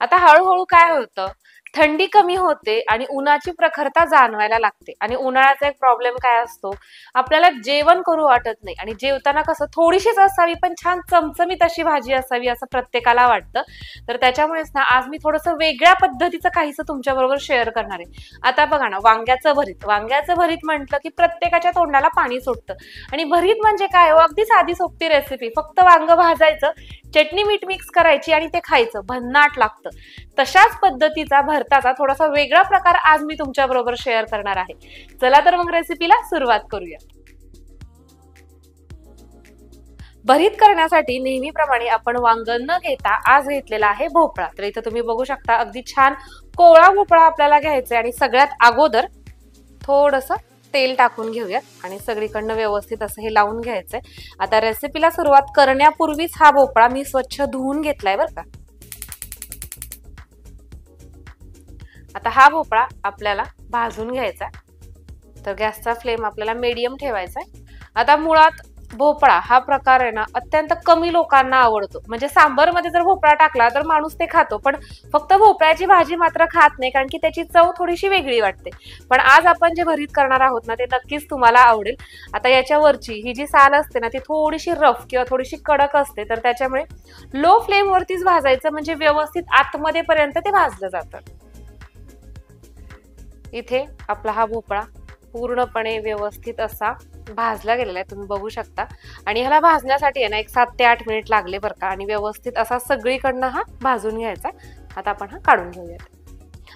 आता हळूहळू काय होतं, थंडी कमी होते आणि उन्हाची प्रखरता जाणवायला लागते. आणि उन्हाळ्याचा एक प्रॉब्लेम काय असतो, आपल्याला जेवण करू वाटत नाही आणि जेवताना कसं थोडीशीच असावी पण छान चमचमीत अशी भाजी असावी असं प्रत्येकाला वाटतं. तर त्याच्यामुळेच ना आज मी थोडंसं वेगळ्या पद्धतीचं काहीसं तुमच्या बरोबर शेअर करणार आहे. आता बघा ना, वांग्याचं भरीत म्हटलं की प्रत्येकाच्या तोंडाला पाणी सुटतं. आणि भरीत म्हणजे काय हो, अगदी साधी सोपी रेसिपी. फक्त वांग भाजायचं, चटणी मीठ मिक्स करायची आणि ते खायचं, भन्नाट लागतं. तशाच पद्धतीचा भरताचा थोडासा वेगळा प्रकार आज मी तुमच्या बरोबर शेअर करणार आहे. चला तर मग रेसिपीला सुरुवात करूया. भरीत करण्यासाठी नेहमीप्रमाणे आपण वांग न घेता आज घेतलेला आहे भोपळा. तर इथं तुम्ही बघू शकता अगदी छान कोवळा भोपळा आपल्याला घ्यायचा आहे. आणि सगळ्यात अगोदर थोडंसं तेल टाकून घेऊयात आणि सगळीकडनं व्यवस्थित असं हे लावून घ्यायचंय. आता रेसिपीला सुरुवात करण्यापूर्वीच हा भोपळा मी स्वच्छ धुवून घेतलाय बरं का. आता हा भोपळा आपल्याला भाजून घ्यायचा. तर गॅसचा फ्लेम आपल्याला मीडियम ठेवायचा आहे. आता मुळात भोपळा हा प्रकार आहे ना अत्यंत कमी लोकांना आवडतो. म्हणजे सांबरमध्ये जर भोपळा टाकला तर माणूस ते खातो, पण फक्त भोपळ्याची भाजी मात्र खात नाही, कारण की त्याची चव थोडीशी वेगळी वाटते. पण आज आपण जे भरीत करणार आहोत ना ते नक्कीच तुम्हाला आवडेल. आता याच्यावरची ही जी साल असते ना ती थोडीशी रफ किंवा थोडीशी कडक असते, तर त्याच्यामुळे लो फ्लेम वरतीच भाजायचं, म्हणजे व्यवस्थित आतमध्ये पर्यंत ते भाजलं जातं. इथे आपला हा भोपळा पूर्णपणे व्यवस्थित असा भाजला गेलेला आहे, तुम्ही बघू शकता. आणि ह्याला भाजण्यासाठी आहे ना एक 7 ते 8 मिनिट लागले बरं का. आणि व्यवस्थित असा सगळीकडनं हा भाजून घ्यायचा. आता आपण हा काढून घेऊयात.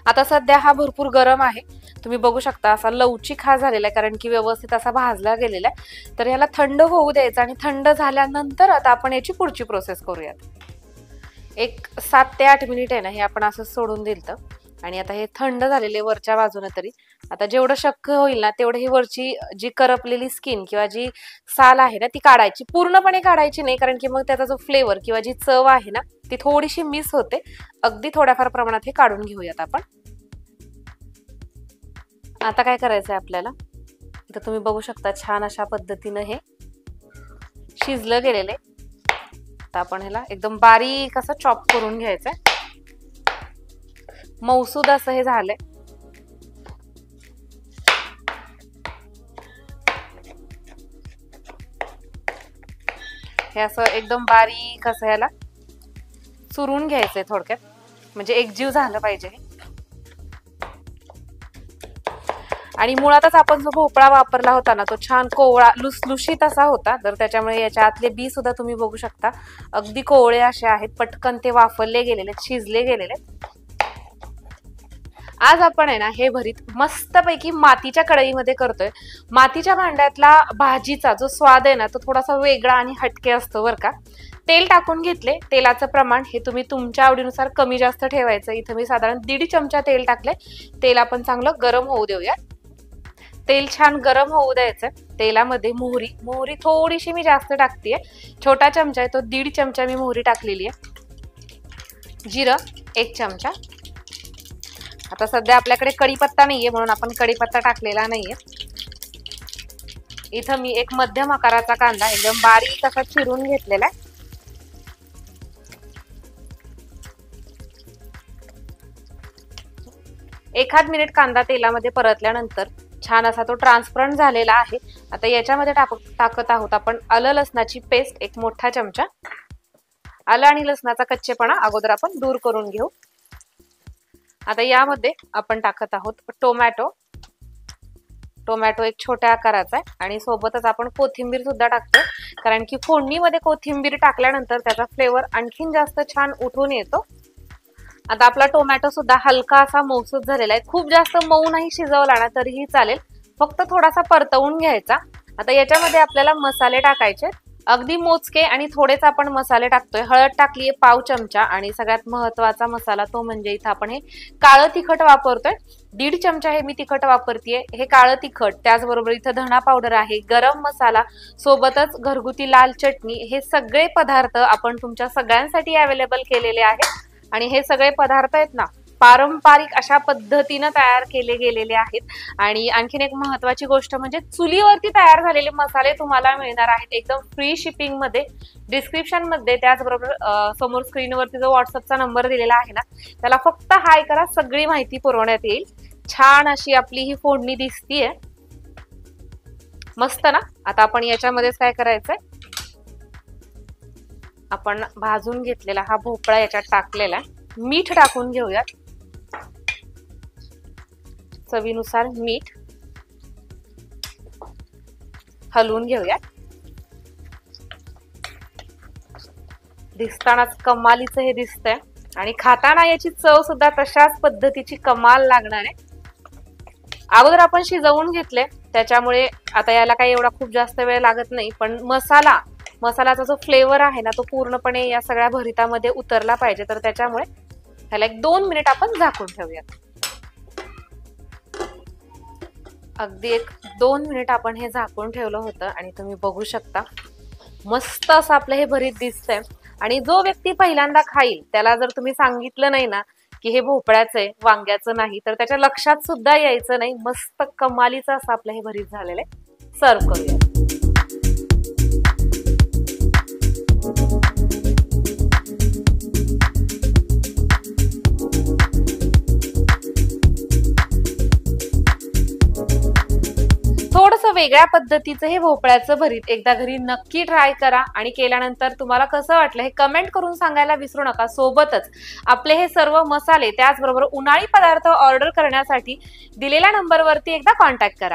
आता सध्या हा भरपूर गरम आहे, तुम्ही बघू शकता असा लवचिक हा झालेला आहे, कारण की व्यवस्थित असा भाजला गेलेला आहे. तर ह्याला थंड होऊ द्यायचं आणि थंड झाल्यानंतर आता आपण याची पुढची प्रोसेस करूयात. एक 7 ते 8 मिनिट आहे ना हे आपण असं सोडून दिलं. आणि आता हे थंड झालेले वरच्या बाजूने तरी आता जेवढं शक्य होईल ना तेवढं ही वरची जी करपलेली स्किन किंवा जी साल आहे ना ती काढायची. पूर्णपणे काढायची नाही, कारण की मग त्याचा जो फ्लेवर किंवा जी चव आहे ना ती थोडीशी मिस होते. अगदी थोड्याफार प्रमाणात हे काढून घेऊयात आपण. आता काय करायचंय आपल्याला, तर तुम्ही बघू शकता छान अशा पद्धतीनं हे शिजलं गेलेले. आता आपण ह्याला एकदम बारीक असं चॉप करून घ्यायचंय. मौसूद असं हे झालंय. हे असं एकदम बारीक असं ह्याला चुरून घ्यायचंय थोडक्यात, म्हणजे एकजीव झालं पाहिजे. आणि मुळातच आपण जो भोपळा वापरला होता ना तो छान कोवळा लुसलुशीत असा होता. तर त्याच्यामुळे याच्या आतले बी सुद्धा तुम्ही बघू शकता अगदी कोवळे असे आहेत. पटकन ते वाफरले गेलेले, शिजले गेलेले. आज आपण आहे ना हे भरीत मस्तपैकी मातीच्या कढईमध्ये करतोय. मातीच्या भांड्यातला भाजीचा जो स्वाद आहे ना तो थोडासा वेगळा आणि हटके असतो बरं का. तेल टाकून घेतले. तेलाचं प्रमाण हे तुम्ही तुमच्या आवडीनुसार कमी जास्त ठेवायचं. इथं मी साधारण 1.5 चमचा तेल टाकले. तेल आपण चांगलं गरम होऊ देऊया. तेल छान गरम होऊ द्यायचं. तेलामध्ये मोहरी थोडीशी मी जास्त टाकतेय. छोटा चमचा आहे तो 1.5 चमचा मी मोहरी टाकलेली आहे. जिरं 1 चमचा. आता सध्या आपल्याकडे कढीपत्ता नाहीये म्हणून आपण कढीपत्ता टाकलेला नाहीये. इथं मी एक मध्यम आकाराचा कांदा एकदम बारीक असा चिरून घेतलेला आहे. एखाद मिनिट कांदा तेलामध्ये परतल्यानंतर छान असा तो ट्रान्सपरंट झालेला आहे. आता याच्यामध्ये टाकत आहोत आपण आलं लसणाची पेस्ट 1 मोठा चमचा. आलं आणि लसणाचा कच्चेपणा अगोदर आपण दूर करून घेऊ. आता यामध्ये आपण टाकत आहोत टोमॅटो 1 छोट्या आकाराचा आहे. आणि सोबतच आपण कोथिंबीर सुद्धा टाकतो, कारण की फोडणीमध्ये कोथिंबीर टाकल्यानंतर त्याचा फ्लेवर आणखीन जास्त छान उठून येतो. आता आपला टोमॅटो सुद्धा हलका असा मऊसूत झालेला आहे. खूप जास्त मऊ नाही शिजवला ना तरीही चालेल, फक्त थोडासा परतवून घ्यायचा. आता याच्यामध्ये आपल्याला मसाले टाकायचे, अगदी मोजके आणि थोडेच आपण मसाले टाकतोय. हळद टाकलीये 1/2 चमचा. आणि सगळ्यात महत्वाचा मसाला तो म्हणजे इथं आपण हे काळं तिखट वापरतोय. 1.5 चमचा हे मी तिखट वापरतेय. हे काळं तिखट, त्याचबरोबर इथं धना पावडर आहे, गरम मसाला, सोबतच घरगुती लाल चटणी. हे सगळे पदार्थ आपण तुमच्या सगळ्यांसाठी अवेलेबल केलेले आहेत. आणि हे सगळे पदार्थ आहेत ना पारंपरिक अशा पद्धतीनं तयार केले गेलेले आहेत। आणि आणखीन एक महत्वाची गोष्ट म्हणजे चुलीवरती तयार झालेले मसाले तुम्हाला मिळणार आहेत एकदम फ्री शिपिंग मध्ये। डिस्क्रिप्शन मध्ये त्याचबरोबर समोर स्क्रीनवरती जो व्हॉट्सअपचा नंबर दिलेला आहे ना त्याला फक्त हाय करा, सगळी माहिती पुरवण्यात येईल। छान अशी आपली ही फोडणी दिसतीये, मस्त ना। आता आपण याच्यामध्येच काय करायचंय, आपण भाजून घेतलेला हा भोपळा याच्यात टाकलेला आहे, मीठ टाकून घेऊयात, चवीनुसार मीठ, हलवून घेऊयात। दिसतानाच कमालीचं हे दिसतंय आणि खाताना याची चव सुद्धा तशाच पद्धतीची कमाल लागणार आहे। अगोदर आपण शिजवून घेतले त्याच्यामुळे आता याला काही एवढा खूप जास्त वेळ लागत नाही, पण मसाल्याचा जो फ्लेवर आहे ना तो पूर्णपणे या सगळ्या भरितामध्ये उतरला पाहिजे, तर त्याच्यामुळे ह्याला 1-2 मिनिट आपण झाकून ठेवूयात। अगदी 1-2 मिनिट आपण हे झाकून ठेवलं होतं आणि तुम्ही बघू शकता मस्त असं आपलं हे भरीत दिसतंय। आणि जो व्यक्ती पहिल्यांदा खाईल त्याला जर तुम्ही सांगितलं नाही ना की हे भोपळ्याचं आहे वांग्याचं नाही, तर त्याच्या लक्षात सुद्धा यायचं नाही। मस्त कमालीचं असं आपलं हे भरीत झालेलं आहे, सर्व करूया। थोडंसं वेगळ्या पद्धतीचं हे भोपळ्याचं भरीत एकदा घरी नक्की ट्राय करा आणि केल्यानंतर तुम्हाला कसं वाटलं हे कमेंट करून सांगायला विसरू नका। सोबतच आपले हे सर्व मसाले त्याचबरोबर उन्हाळी पदार्थ ऑर्डर करण्यासाठी दिलेल्या नंबरवरती एकदा कॉन्टॅक्ट करा।